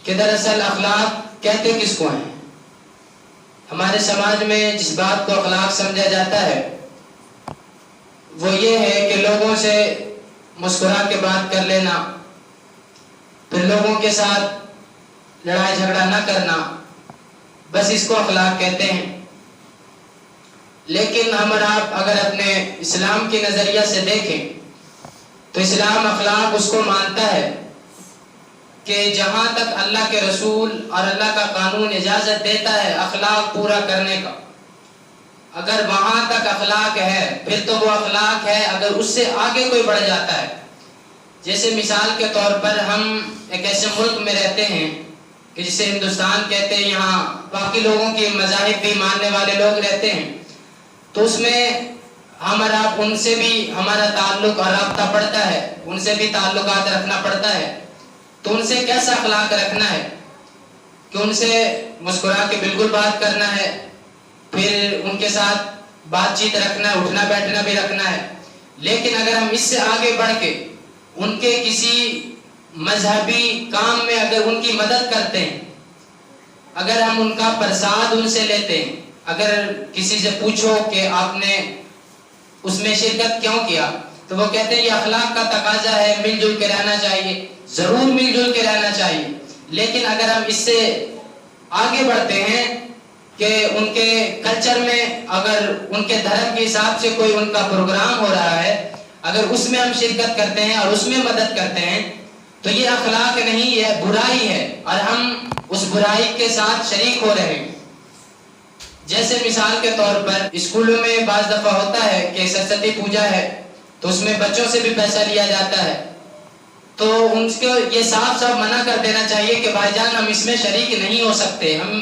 کہ دراصل اخلاق کہتے کس کو ہیں؟ ہمارے سماج میں جس بات کو اخلاق سمجھا جاتا ہے وہ یہ ہے کہ لوگوں سے مسکرا کے بات کر لینا، پھر لوگوں کے ساتھ لڑائی جھگڑا نہ کرنا، بس اس کو اخلاق کہتے ہیں۔ لیکن ہم اور آپ اگر اپنے اسلام کے نظریہ سے دیکھیں تو اسلام اخلاق اس کو مانتا ہے کہ جہاں تک اللہ کے رسول اور اللہ کا قانون اجازت دیتا ہے اخلاق پورا کرنے کا، اگر وہاں تک اخلاق ہے پھر تو وہ اخلاق ہے۔ اگر اس سے آگے کوئی بڑھ جاتا ہے، جیسے مثال کے طور پر ہم ایک ایسے ملک میں رہتے ہیں کہ جسے ہندوستان کہتے ہیں، یہاں باقی لوگوں کی مذاہب بھی ماننے والے لوگ رہتے ہیں، تو اس میں ہمارا ان سے بھی ہمارا تعلق اور رابطہ پڑتا ہے، ان سے بھی تعلقات رکھنا پڑتا ہے۔ تو ان سے کیسا اخلاق رکھنا ہے کہ ان سے مسکرا کے بالکل بات کرنا ہے، پھر ان کے ساتھ بات چیت رکھنا ہے، اٹھنا بیٹھنا بھی رکھنا ہے۔ لیکن اگر ہم اس سے آگے بڑھ کے ان کے کسی مذہبی کام میں اگر ان کی مدد کرتے ہیں، اگر ہم ان کا پرساد ان سے لیتے ہیں، اگر کسی سے پوچھو کہ آپ نے اس میں شرکت کیوں کیا، تو وہ کہتے ہیں یہ اخلاق کا تقاضا ہے، مل جل کے رہنا چاہیے، ضرور مل جل کے رہنا چاہیے۔ لیکن اگر ہم اس سے آگے بڑھتے ہیں کہ ان کے کلچر میں اگر ان کے دھرم کے حساب سے کوئی ان کا پروگرام ہو رہا ہے، اگر اس میں ہم شرکت کرتے ہیں اور اس میں مدد کرتے ہیں، تو یہ اخلاق نہیں، یہ برائی ہے اور ہم اس برائی کے ساتھ شریک ہو رہے ہیں۔ جیسے مثال کے طور پر اسکولوں میں بعض دفعہ ہوتا ہے کہ سرسوتی پوجا ہے تو اس میں بچوں سے بھی پیسہ لیا جاتا ہے، تو ان کو یہ صاف صاف منع کر دینا چاہیے کہ بھائی جان ہم اس میں شریک نہیں ہو سکتے، ہم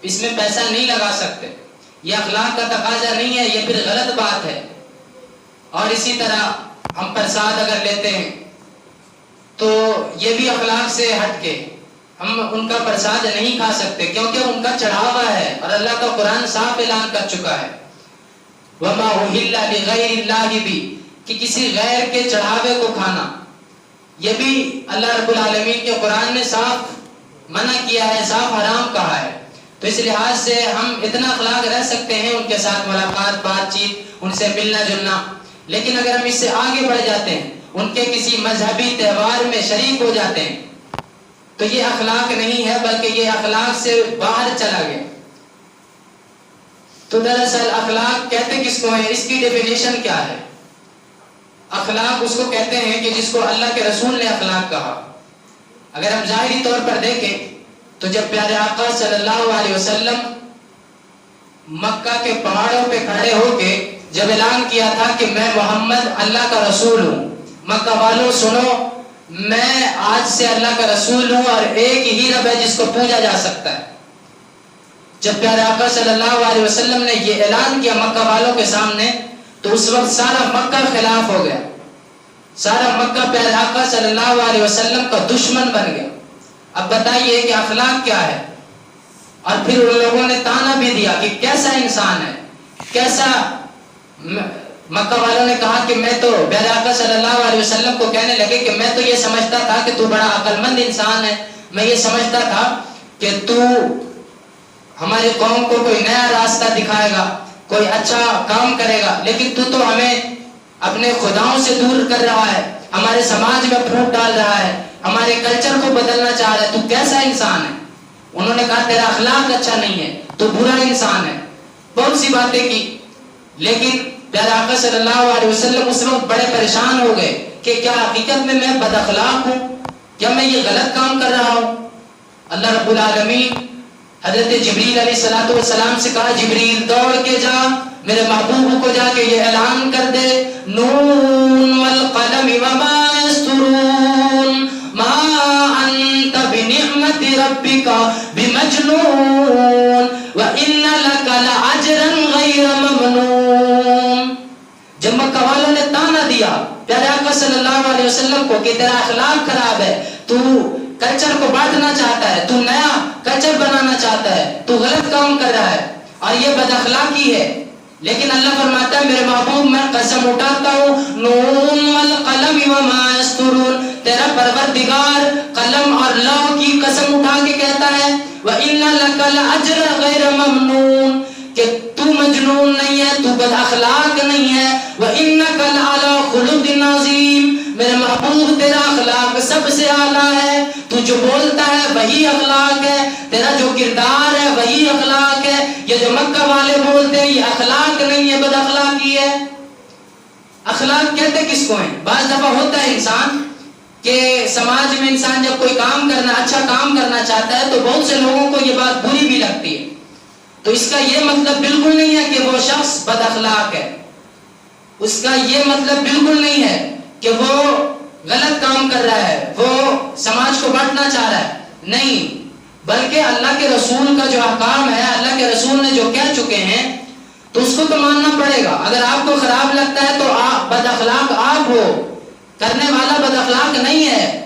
اس میں پیسہ نہیں لگا سکتے، یہ اخلاق کا تقاضا نہیں ہے، یہ پھر غلط بات ہے۔ اور اسی طرح ہم پرساد اگر لیتے ہیں تو یہ بھی اخلاق سے ہٹ کے ہم ان کا پرساد نہیں کھا سکتے، کیونکہ ان کا چڑھاوا ہے اور اللہ کا قرآن صاف اعلان کر چکا ہے وَمَا أُهِلَّ لِغَيْرِ اللَّهِ بھی، کہ کسی غیر کے چڑھاوے کو کھانا، یہ بھی اللہ رب العالمین کے قرآن نے صاف منع کیا ہے، صاف حرام کہا ہے۔ تو اس لحاظ سے ہم اتنا اخلاق رہ سکتے ہیں ان کے ساتھ ملاقات، بات چیت، ان سے ملنا جلنا۔ لیکن اگر ہم اس سے آگے بڑھ جاتے ہیں، ان کے کسی مذہبی تہوار میں شریک ہو جاتے ہیں، تو یہ اخلاق نہیں ہے بلکہ یہ اخلاق سے باہر چلا گیا۔ تو دراصل اخلاق کہتے کس کو ہیں، اس کی ڈیفینیشن کیا ہے؟ اخلاق اس کو کہتے ہیں کہ جس کو اللہ کے رسول نے اخلاق کہا۔ اگر ہم ظاہری طور پر دیکھیں تو جب پیارے آقا صلی اللہ علیہ وسلم مکہ کے پہاڑوں پہ کھڑے ہو کے جب اعلان کیا تھا کہ میں محمد اللہ کا رسول ہوں، مکہ والوں سنو، میں آج سے اللہ کا رسول ہوں اور ایک ہی رب ہے جس کو پوجا جا سکتا ہے۔ جب پیارے آقا صلی اللہ علیہ وسلم نے یہ اعلان کیا مکہ والوں کے سامنے، تو اس وقت سارا مکہ خلاف ہو گیا، سارا مکہ پیارے آقا صلی اللہ علیہ وسلم کا دشمن بن گیا۔ اب بتائیے کہ اخلاق کیا ہے؟ اور پھر ان لوگوں نے تانا بھی دیا کہ کیسا انسان ہے، کیسا۔ مکہ والوں نے کہا کہ میں تو پیارے آقا صلی اللہ علیہ وسلم کو کہنے لگے کہ میں تو یہ سمجھتا تھا کہ تو بڑا عقل مند انسان ہے، میں یہ سمجھتا تھا کہ تو ہماری قوم کو کوئی نیا راستہ دکھائے گا، کوئی اچھا کام کرے گا، لیکن تو ہمیں اپنے خداؤں سے دور کر رہا ہے، ہمارے سماج میں پھوٹ ڈال رہا ہے، ہمارے کلچر کو بدلنا چاہ رہا ہے، تو کیسا انسان ہے؟ انہوں نے کہا تیرا اخلاق اچھا نہیں ہے، تو برا انسان ہے، بہت سی باتیں کی۔ لیکن پیارے آقا صلی اللہ علیہ وسلم اس وقت بڑے پریشان ہو گئے کہ کیا حقیقت میں بد اخلاق ہوں، کیا میں یہ غلط کام کر رہا ہوں؟ اللہ رب العالمین حضرت جبریل علیہ السلام سے کہا جبریل دوڑ کے جا میرے محبوب کو جا کے یہ اعلان کر دے، نون والقلم وما یسطرون ما انت بنعمت ربک بمجنون وان لک لاجرا غیر ممنون۔ جب مکہ والوں نے تانا دیا پیارے آقا صلی اللہ علیہ وسلم کو کہ تیرا اخلاق خراب ہے، تو کلچر کو بانٹنا چاہتا ہے، تو نیا کلچر بنانا چاہتا ہے، تو غلط کام کر رہا ہے اور یہ بد اخلاقی ہے، لیکن اللہ فرماتا ہے میرے محبوب میں قسم اٹھاتا ہوں نون والقلم وما یسطرون، تیرا پروردگار قلم اور لوح کی قسم اٹھا کے وَإِنَّ لَكَ لَأَجْرًا غَيْرَ مَمْنُونٍ کہ تو مجنون نہیں ہے، تو بد اخلاق نہیں ہے. وَإِنَّكَ لَعَلَىٰ خُلُقٍ عَظِيمٍ میرے محبوب تیرا اخلاق سب سے اعلیٰ ہے. تو جو بولتا ہے وہی اخلاق ہے، تیرا جو کردار ہے وہی اخلاق ہے. یہ جو مکہ والے بولتے ہیں یہ اخلاق نہیں ہے، بد اخلاقی ہے. اخلاق کہتے کس کو ہیں؟ بعض دفعہ ہوتا ہے انسان کہ سماج میں انسان جب کوئی کام کرنا اچھا کام کرنا چاہتا ہے تو بہت سے لوگوں کو یہ بات بری بھی لگتی ہے. تو اس کا یہ مطلب بالکل نہیں ہے کہ وہ شخص بد اخلاق ہے. اس کا یہ مطلب بالکل نہیں ہے کہ وہ غلط کام کر رہا ہے، وہ سماج کو بانٹنا چاہ رہا ہے. نہیں، بلکہ اللہ کے رسول کا جو احکام ہے، اللہ کے رسول نے جو کہہ چکے ہیں تو اس کو تو ماننا پڑے گا. اگر آپ کو خراب لگتا ہے تو بد اخلاق آپ ہو، کرنے والا بد اخلاق نہیں ہے.